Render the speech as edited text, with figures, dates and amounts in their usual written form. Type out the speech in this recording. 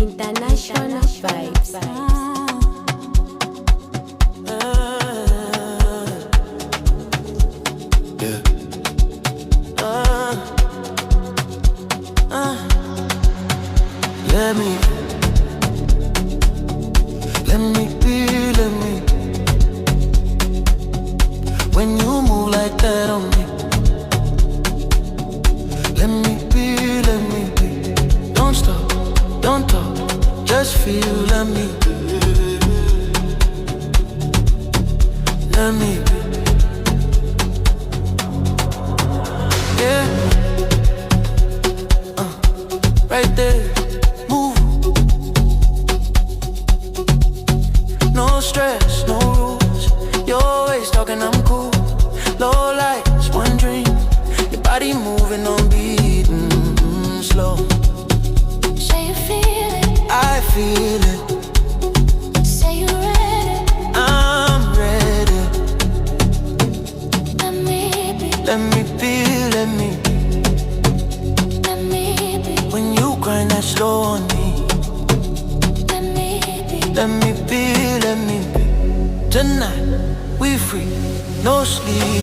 International vibes. Yeah. Let me be, let me. When you move like that on me, let me be. Don't stop, don't talk, just feel, let me be. Let me be. Yeah. Right there, move. No stress, no rules. You're always talking, I'm cool. Low lights, one dream. Your body moving on beat, slow. Say you feel it, I feel it. say you ready. I'm ready. Let me be, Let me be, let me be. let me be, When you grind that slow on me, let me be. let me be, let me be. Tonight, we free, no sleep.